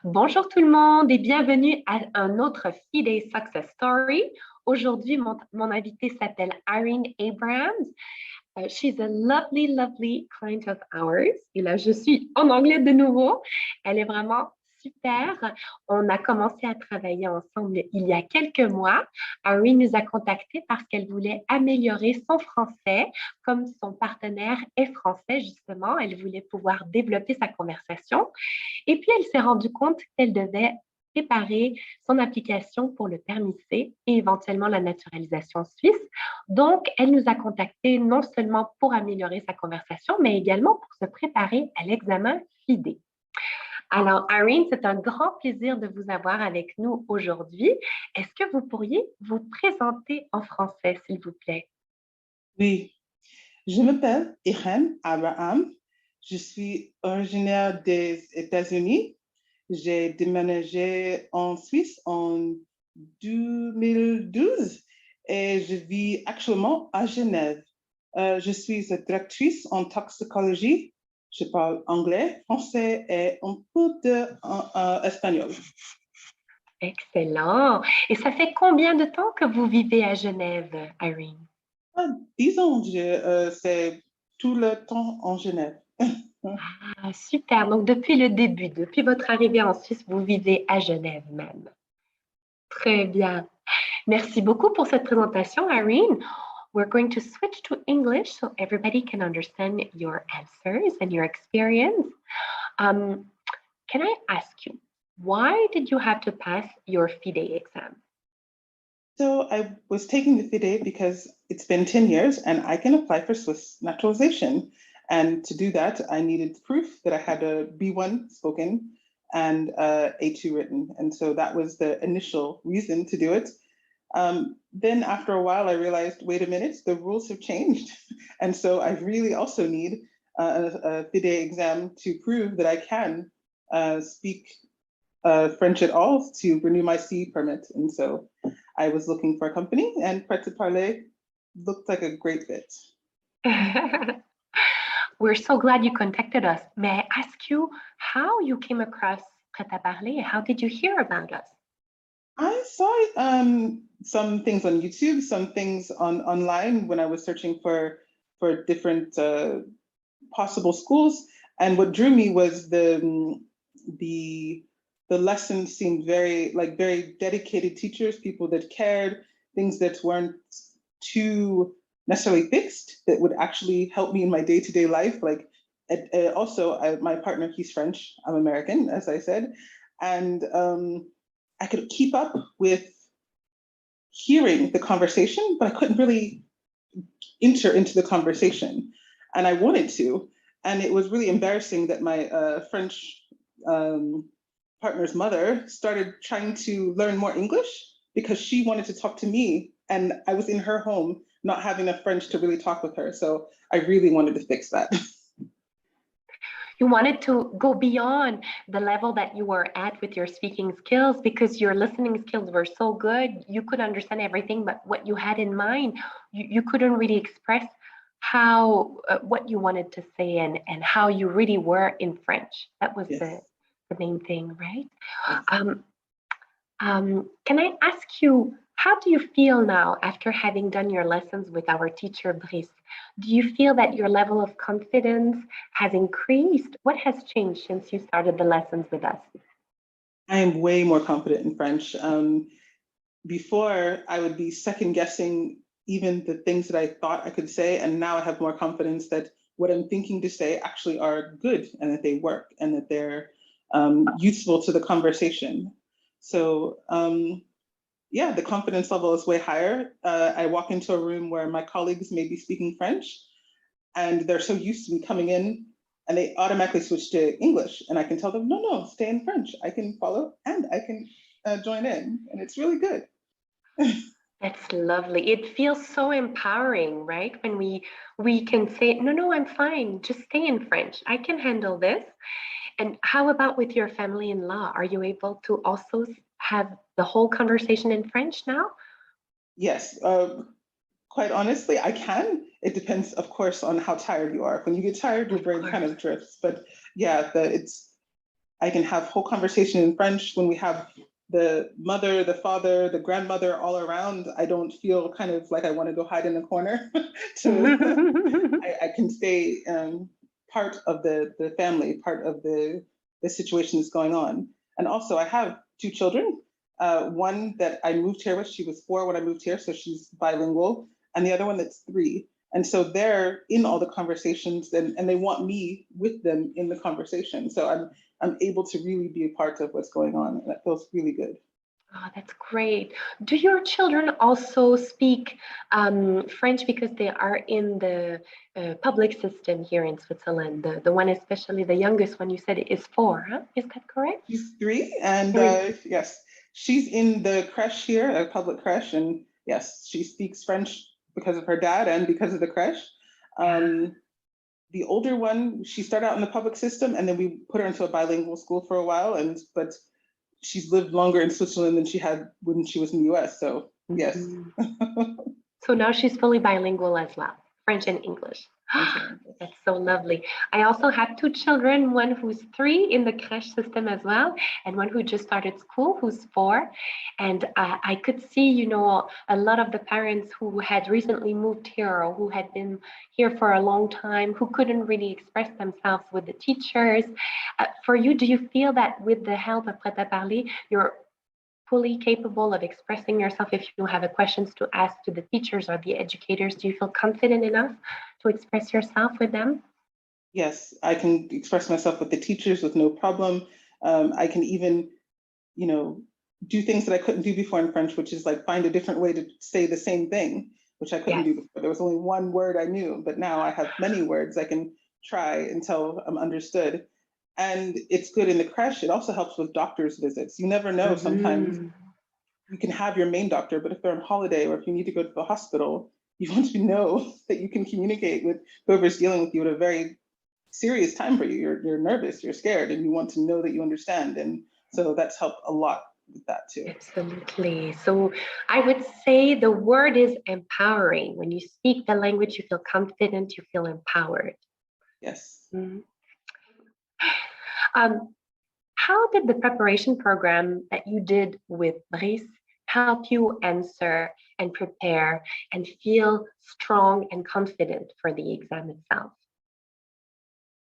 Bonjour tout le monde et bienvenue à un autre FIDE Success Story. Aujourd'hui, mon invitée s'appelle Irene Abraham. She's a lovely, lovely client of ours. Et là, je suis en anglais de nouveau. Elle est vraiment super. On a commencé à travailler ensemble il y a quelques mois. Irene nous a contactés parce qu'elle voulait améliorer son français. Comme son partenaire est français, justement, elle voulait pouvoir développer sa conversation. Et puis, elle s'est rendue compte qu'elle devait préparer son application pour le Permis C et éventuellement la naturalisation suisse. Donc, elle nous a contactés non seulement pour améliorer sa conversation, mais également pour se préparer à l'examen FIDE. Alors, Irene, c'est un grand plaisir de vous avoir avec nous aujourd'hui. Est-ce que vous pourriez vous présenter en français, s'il vous plaît? Oui, je m'appelle Irene Abraham. Je suis originaire des États-Unis. J'ai déménagé en Suisse en 2012 et je vis actuellement à Genève. Je suis directrice en toxicologie. Je parle anglais, français et un peu d'espagnol. Excellent. Et ça fait combien de temps que vous vivez à Genève, Irene? Disons, c'est tout le temps en Genève. Ah, super. Donc, depuis le début, depuis votre arrivée en Suisse, vous vivez à Genève même. Très bien. Merci beaucoup pour cette présentation, Irene. We're going to switch to English so everybody can understand your answers and your experience. Can I ask you, why did you have to pass your FIDE exam? So I was taking the FIDE because it's been 10 years and I can apply for Swiss naturalization. And to do that, I needed proof that I had a B1 spoken and A2 written. And so that was the initial reason to do it. Then after a while, I realized, wait a minute, the rules have changed. And so I really also need a FIDE exam to prove that I can speak French at all to renew my C permit. And so I was looking for a company and Prêt, Parler looked like a great fit. We're so glad you contacted us. May I ask you how you came across Prêt à Parler? How did you hear about us? I saw some things on YouTube, some things online when I was searching for different possible schools. And what drew me was the lesson seemed very dedicated teachers, people that cared, things that weren't too necessarily fixed, that would actually help me in my day-to-day life. Like also, my partner, he's French, I'm American, as I said. And I could keep up with hearing the conversation, but I couldn't really enter into the conversation. And I wanted to. And it was really embarrassing that my French partner's mother started trying to learn more English because she wanted to talk to me. And I was in her home, not having enough French to really talk with her. So I really wanted to fix that. You wanted to go beyond the level that you were at with your speaking skills because your listening skills were so good. You could understand everything, but what you had in mind, you couldn't really express how what you wanted to say and how you really were in French. That was Yes. the main thing, right? Yes. Can I ask you, how do you feel now after having done your lessons with our teacher, Brice? Do you feel that your level of confidence has increased? What has changed since you started the lessons with us? I am way more confident in French. Before, I would be second guessing even the things that I thought I could say, and now I have more confidence that what I'm thinking to say actually are good and that they work and that they're useful to the conversation. So yeah, the confidence level is way higher. I walk into a room where my colleagues may be speaking French and they're so used to me coming in and they automatically switch to English and I can tell them, no, stay in French. I can follow and I can join in and it's really good. That's lovely. It feels so empowering, right? When we can say, no, I'm fine. Just stay in French. I can handle this. And how about with your family-in-law? Are you able to also have the whole conversation in French now? Yes, quite honestly, I can. It depends, of course, on how tired you are. When you get tired, your brain kind of drifts. But yeah, I can have whole conversation in French when we have the mother, the father, the grandmother all around. I don't feel kind of like I want to go hide in a corner. I can stay part of the family, part of the situation that's going on. And also, I have two children. One that I moved here with, she was 4 when I moved here, so she's bilingual, and the other one that's 3. And so they're in all the conversations, and they want me with them in the conversation. So I'm able to really be a part of what's going on, and that feels really good. Oh, that's great. Do your children also speak French because they are in the public system here in Switzerland? The one, especially the youngest one, you said is 4, huh? Is that correct? She's 3, and 3. yes, she's in the crèche here, a public crèche, and yes, she speaks French because of her dad and because of the crèche. The older one, she started out in the public system, and then we put her into a bilingual school for a while, but she's lived longer in Switzerland than she had when she was in the US. So yes. So now she's fully bilingual as well, French and English. That's so lovely. I also have 2 children, one who's 3 in the crèche system as well, and one who just started school, who's 4. And I could see, you know, a lot of the parents who had recently moved here or who had been here for a long time, who couldn't really express themselves with the teachers. For you, do you feel that with the help of Prêt, Parler, you're fully capable of expressing yourself? If you have questions to ask to the teachers or the educators, do you feel confident enough to express yourself with them? Yes, I can express myself with the teachers with no problem. I can even, you know, do things that I couldn't do before in French, which is like find a different way to say the same thing, which I couldn't do before. There was only one word I knew, but now I have many words I can try until I'm understood. And it's good in the crèche. It also helps with doctor's visits. You never know. Sometimes you can have your main doctor, but if they're on holiday or if you need to go to the hospital, you want to know that you can communicate with whoever's dealing with you at a very serious time for you. You're nervous, you're scared, and you want to know that you understand. And so that's helped a lot with that too. Absolutely. So I would say the word is empowering. When you speak the language, you feel confident, you feel empowered. Yes. How did the preparation program that you did with Brice help you answer and prepare and feel strong and confident for the exam itself?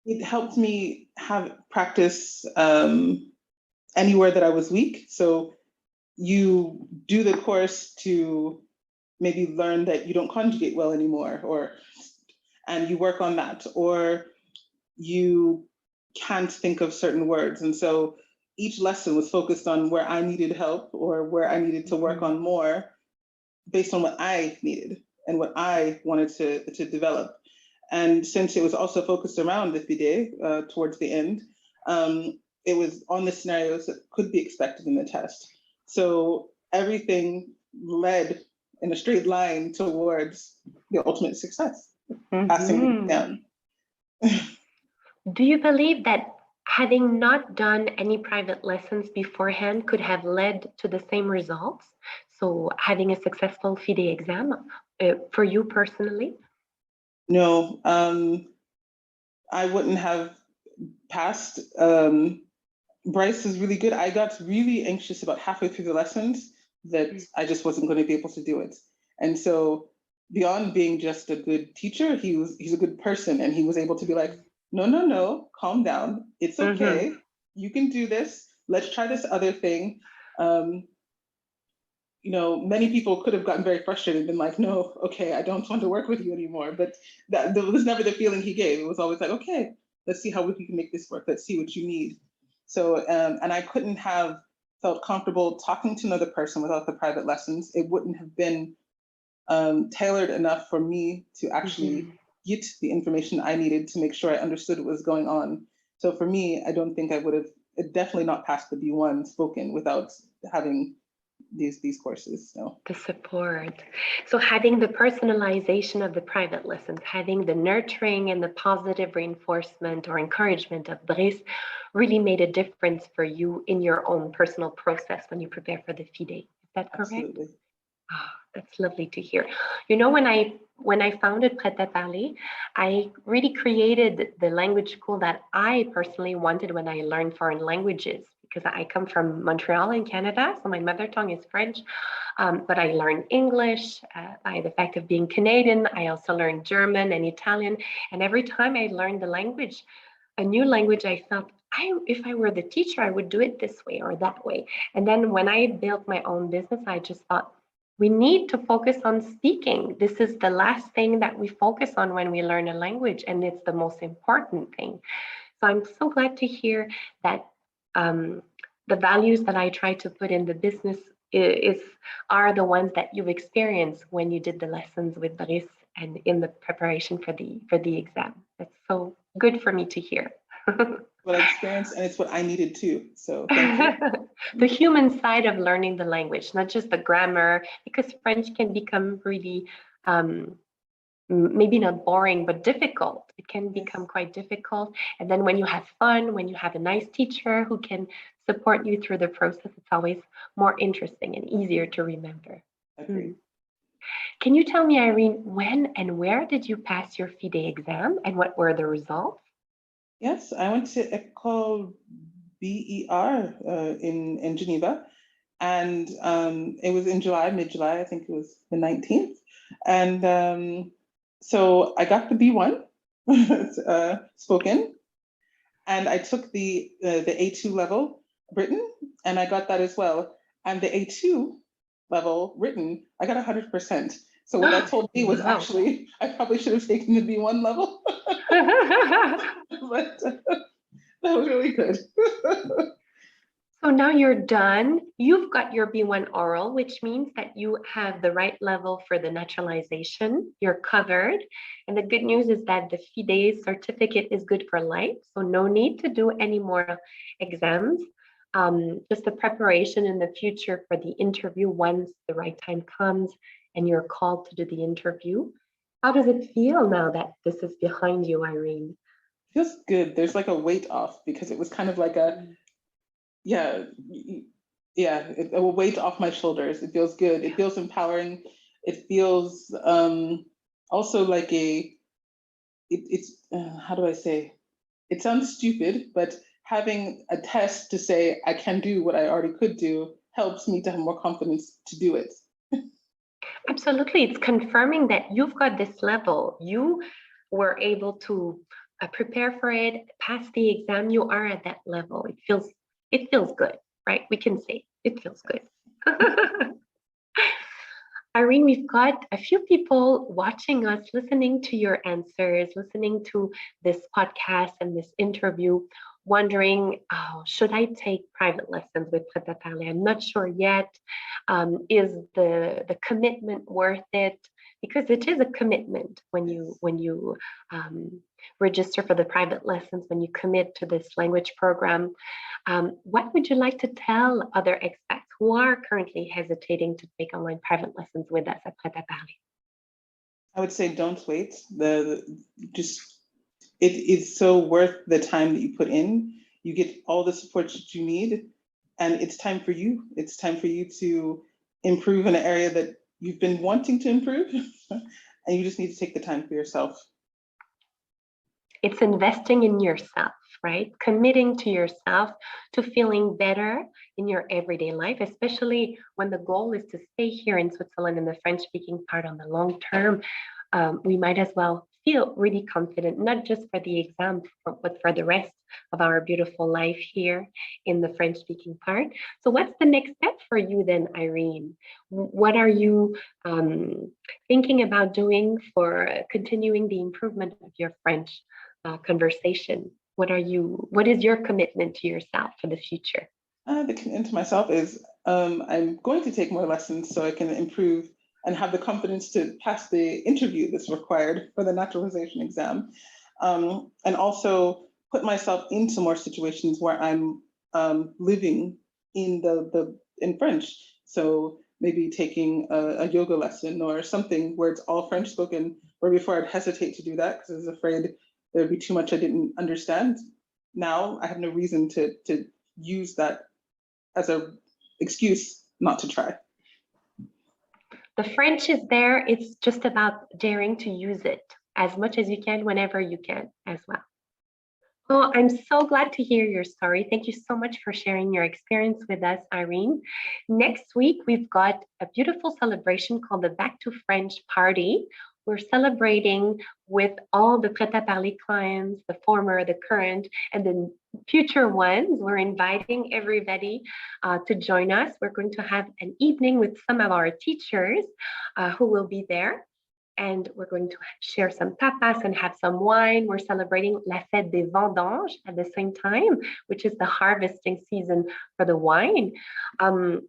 It helped me have practice anywhere that I was weak. So you do the course to maybe learn that you don't conjugate well anymore, and you work on that, or you can't think of certain words. And so each lesson was focused on where I needed help or where I needed to work on more based on what I needed and what I wanted to develop. And since it was also focused around the FIDE towards the end, it was on the scenarios that could be expected in the test. So everything led in a straight line towards the ultimate success, passing down. Do you believe that having not done any private lessons beforehand could have led to the same results? So having a successful FIDE exam for you personally? No, I wouldn't have passed. Brice is really good. I got really anxious about halfway through the lessons that I just wasn't going to be able to do it. And so beyond being just a good teacher, he's a good person, and he was able to be like, no, calm down. It's okay. You can do this. Let's try this other thing. You know, many people could have gotten very frustrated and been like, no, okay, I don't want to work with you anymore. But that was never the feeling he gave. It was always like, okay, let's see how we can make this work. Let's see what you need. So, and I couldn't have felt comfortable talking to another person without the private lessons. It wouldn't have been tailored enough for me to actually get the information I needed to make sure I understood what was going on. So for me, I don't think I would have definitely not passed the B1 spoken without having these courses. So the support. So having the personalization of the private lessons, having the nurturing and the positive reinforcement or encouragement of Brice really made a difference for you in your own personal process when you prepare for the FIDE. Is that correct? Absolutely. Ah, that's lovely to hear. You know, when I founded Prêt, Parler, I really created the language school that I personally wanted when I learned foreign languages, because I come from Montreal in Canada, so my mother tongue is French. But I learned English by the fact of being Canadian. I also learned German and Italian. And every time I learned the language, a new language, I felt if I were the teacher, I would do it this way or that way. And then when I built my own business, I just thought, we need to focus on speaking. This is the last thing that we focus on when we learn a language, and it's the most important thing. So I'm so glad to hear that the values that I try to put in the business are the ones that you've experienced when you did the lessons with Brice and in the preparation for the exam. That's so good for me to hear. What I experienced, and it's what I needed too. So thank you. The human side of learning the language, not just the grammar, because French can become really maybe not boring, but difficult. It can become quite difficult. And then when you have fun, when you have a nice teacher who can support you through the process, it's always more interesting and easier to remember. Agreed. Can you tell me, Irene, when and where did you pass your FIDE exam and what were the results? Yes, I went to École BER in Geneva, and it was in July, mid-July, I think it was the 19th. And so I got the B1 spoken, and I took the A2 level written, and I got that as well. And the A2 level written, I got 100%. So what that told me was actually, I probably should have taken the B1 level. But that was really good. So now you're done. You've got your B1 oral, which means that you have the right level for the naturalization. You're covered. And the good news is that the FIDE certificate is good for life. So no need to do any more exams. Just the preparation in the future for the interview once the right time comes and you're called to do the interview. How does it feel now that this is behind you, Irene? Feels good. There's like a weight off, because it was kind of like a, a weight off my shoulders. It feels good. It feels empowering. It feels also like how do I say? It sounds stupid, but having a test to say I can do what I already could do helps me to have more confidence to do it. Absolutely. It's confirming that you've got this level. You were able to prepare for it, pass the exam. You are at that level. It feels good, right? We can say it feels good. Irene, we've got a few people watching us, listening to your answers, listening to this podcast and this interview, wondering, oh, should I take private lessons with Prêt Parler? I'm not sure yet. Is the commitment worth it? Because it is a commitment when you register for the private lessons, when you commit to this language program. What would you like to tell other expats who are currently hesitating to take online private lessons with us at Prêt Parler? I would say don't wait. It is so worth the time that you put in. You get all the support that you need, and it's time for you. It's time for you to improve in an area that you've been wanting to improve, and you just need to take the time for yourself. It's investing in yourself, right? Committing to yourself, to feeling better in your everyday life, especially when the goal is to stay here in Switzerland in the French-speaking part on the long term. We might as well feel really confident, not just for the exam, but for the rest of our beautiful life here in the French-speaking part. So what's the next step for you then, Irene? What are you thinking about doing for continuing the improvement of your French conversation? What is your commitment to yourself for the future? The commitment to myself is I'm going to take more lessons so I can improve and have the confidence to pass the interview that's required for the naturalization exam. And also put myself into more situations where I'm living in French. So maybe taking a yoga lesson or something where it's all French spoken, where before I'd hesitate to do that because I was afraid there'd be too much I didn't understand. Now I have no reason to use that as an excuse not to try. The French is there. It's just about daring to use it as much as you can, whenever you can as well. Oh, I'm so glad to hear your story. Thank you so much for sharing your experience with us, Irene. Next week, we've got a beautiful celebration called the Back to French Party. We're celebrating with all the Prêt à Parler clients, the former, the current, and the future ones. We're inviting everybody to join us. We're going to have an evening with some of our teachers who will be there. And we're going to share some tapas and have some wine. We're celebrating La Fête des Vendanges at the same time, which is the harvesting season for the wine.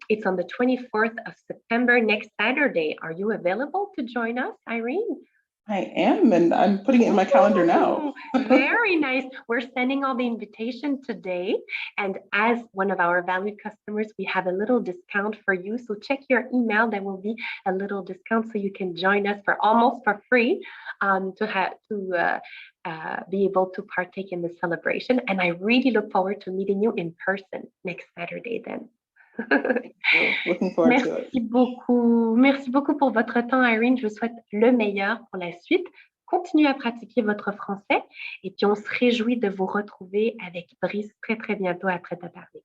It's on the 24th of September, next Saturday. Are you available to join us, Irene? I am, and I'm putting it in my calendar now. Very nice. We're sending all the invitation today. And as one of our valued customers, we have a little discount for you. So check your email. There will be a little discount so you can join us for almost for free to be able to partake in the celebration. And I really look forward to meeting you in person next Saturday then. Looking forward to it. Merci beaucoup pour votre temps, Irene. Je vous souhaite le meilleur pour la suite. Continuez à pratiquer votre français et puis on se réjouit de vous retrouver avec Brice très, très bientôt à Prêt à Parler.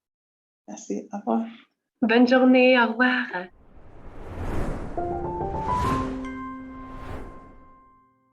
Merci. Au revoir. Bonne journée. Au revoir.